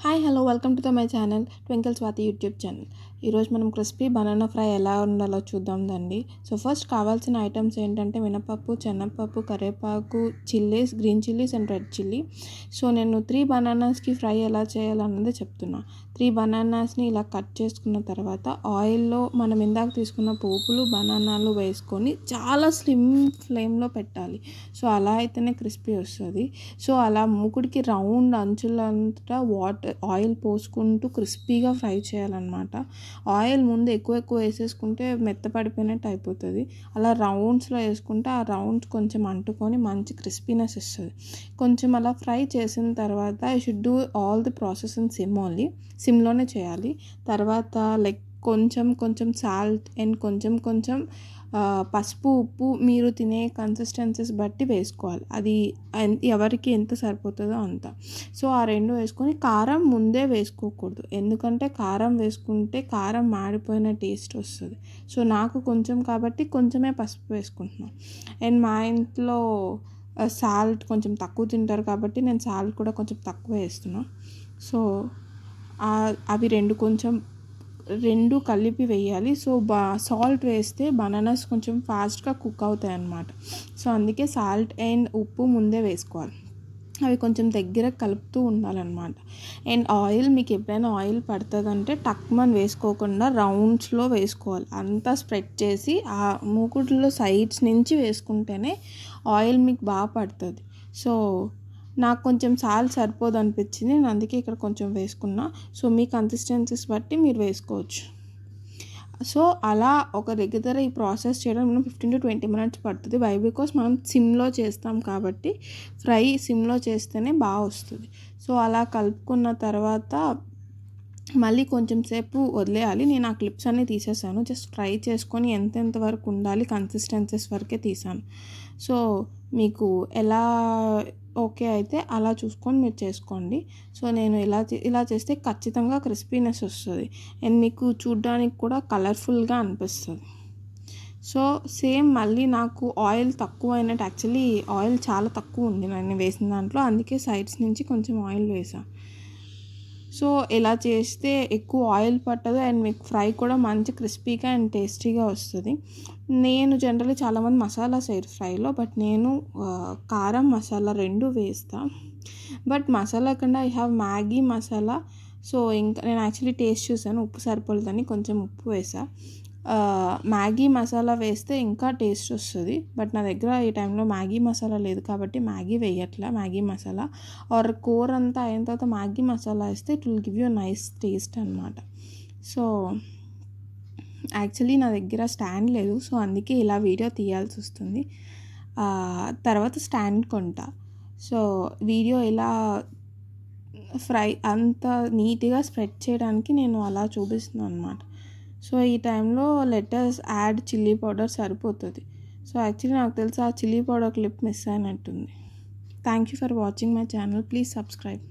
Hi hello welcome to my channel twinkle Swathi YouTube channel. ఈరోజు మనం crispy banana fry ఎలా ఉండాలో చూద్దాందండి. సో ఫస్ట్ కావాల్సిన ఐటమ్స్ ఏంటంటే మినపప్పు, శనగపప్పు, కరివేపాకు, chillies, green chillies and red chilli. So నేను 3 బనానాస్కి ఫ్రై ఎలా చేయాలన్నది చెప్తున్నా. 3 బనానాస్ని ఇలా కట్ చేసుకున్న తర్వాత ఆయిల్లో మనం ఇందాక తీసుకున్న పోపులు, బనానాలు వేసుకొని చాలా స్లిమ్ ఫ్లేమ్లో పెట్టాలి. సో అలా అయితేనే క్రిస్పీ వస్తుంది. సో అలా మూకుడికి రౌండ్ అంచులంతా ఆయిల్ పోసుకుంటూ క్రిస్పీగా ఫ్రై చేయాలన్నమాట. ఆయిల్ ముందు ఎక్కువ వేసేసుకుంటే మెత్తపడిపోయినట్టు అయిపోతుంది. అలా రౌండ్స్లో వేసుకుంటే ఆ రౌండ్స్ కొంచెం అంటుకొని మంచి క్రిస్పీనెస్ ఇస్తుంది. కొంచెం అలా ఫ్రై చేసిన తర్వాత I should do all the process in SIM only. సిమ్లోనే చేయాలి. తర్వాత లైక్ కొంచెం సాల్ట్ అండ్ కొంచెం పసుపు, ఉప్పు మీరు తినే కన్సిస్టెన్సీస్ బట్టి వేసుకోవాలి. అది ఎవరికి ఎంత సరిపోతుందో అంత. సో ఆ 2 వేసుకొని కారం ముందే వేసుకోకూడదు. ఎందుకంటే కారం వేసుకుంటే కారం మాడిపోయిన టేస్ట్ వస్తుంది. సో నాకు కొంచెం కాబట్టి కొంచెమే పసుపు వేసుకుంటున్నాను. అండ్ మా ఇంట్లో సాల్ట్ కొంచెం తక్కువ తింటారు కాబట్టి నేను సాల్ట్ కూడా కొంచెం తక్కువ వేస్తున్నాను. సో అవి రెండు కలిపి వేయాలి. సో సాల్ట్ వేస్తే బనానాస్ కొంచెం ఫాస్ట్గా కుక్ అవుతాయి అన్నమాట. సో అందుకే సాల్ట్ అండ్ ఉప్పు ముందే వేసుకోవాలి. అవి కొంచెం దగ్గర కలుపుతూ ఉండాలన్నమాట. అండ్ ఆయిల్ మీకు ఎప్పుడైనా ఆయిల్ పడుతుందంటే టక్మన్ వేసుకోకుండా రౌండ్స్లో వేసుకోవాలి. అంతా స్ప్రెడ్ చేసి ఆ మూకుడులో సైడ్స్ నుంచి వేసుకుంటేనే ఆయిల్ మీకు బాగా పడుతుంది. సో నాకు కొంచెం సాల్ట్ సరిపోదు అనిపించింది. నేను అందుకే ఇక్కడ కొంచెం వేసుకున్నా. సో మీ కన్సిస్టెన్సీస్ బట్టి మీరు వేసుకోవచ్చు. సో అలా ఒక దగ్గర ఈ ప్రాసెస్ చేయడం మనం 15 to 20 minutes పడుతుంది. వై బికాస్ మనం సిమ్లో చేస్తాం కాబట్టి ఫ్రై సిమ్లో చేస్తేనే బాగా వస్తుంది. సో అలా కలుపుకున్న తర్వాత మళ్ళీ కొంచెం సేపు వదిలేయాలి. నేను ఆ క్లిప్స్ అన్నీ తీసేసాను. జస్ట్ ఫ్రై చేసుకొని ఎంతెంత వరకు ఉండాలి కన్సిస్టెన్సీస్ వరకే తీసాను. సో మీకు ఎలా ఓకే అయితే అలా చూసుకొని మీరు చేసుకోండి. సో నేను ఇలా చేస్తే ఖచ్చితంగా క్రిస్పీనెస్ వస్తుంది అండ్ మీకు చూడ్డానికి కూడా కలర్ఫుల్గా అనిపిస్తుంది. సో సేమ్ మళ్ళీ నాకు ఆయిల్ తక్కువ అయినట్టు, యాక్చువల్లీ ఆయిల్ చాలా తక్కువ ఉంది నేను వేసిన దాంట్లో, అందుకే సైడ్స్ నుంచి కొంచెం ఆయిల్ వేసాను. సో ఇలా చేస్తే ఎక్కువ ఆయిల్ పట్టదు అండ్ మీకు ఫ్రై కూడా మంచి క్రిస్పీగా అండ్ టేస్టీగా వస్తుంది. నేను జనరల్లీ చాలామంది మసాలా వేయరు ఫ్రైలో, బట్ నేను కారం మసాలా 2 వేస్తాను. బట్ మసాలా కన్నా I have Maggi masala. So ఇంకా నేను యాక్చువల్లీ టేస్ట్ చూసాను, ఉప్పు సరిపోలేదని కొంచెం ఉప్పు వేసాను. మ్యాగీ మసాలా వేస్తే ఇంకా టేస్ట్ వస్తుంది. బట్ నా దగ్గర ఈ టైంలో మ్యాగీ మసాలా లేదు కాబట్టి మ్యాగీ వేయట్లా. మ్యాగీ మసాలా ఆర్ కూర అంతా అయిన తర్వాత మ్యాగీ మసాలా వేస్తే it will give you nice taste అనమాట. సో యాక్చువల్లీ నా దగ్గర స్టాండ్ లేదు. సో అందుకే ఇలా వీడియో తీయాల్సి వస్తుంది. తర్వాత స్టాండ్ కొంటా. సో వీడియో ఇలా ఫ్రై అంత నీట్గా స్ప్రెడ్ చేయడానికి నేను అలా చూపిస్తున్నాను అనమాట. సో ఈ టైంలో లెటర్స్ యాడ్ చిల్లీ పౌడర్ సరిపోతుంది. సో యాక్చువల్లీ నాకు తెలిసి ఆ చిల్లీ పౌడర్ క్లిప్ మిస్ అయినట్టుంది. Thank you for watching my channel. Please subscribe.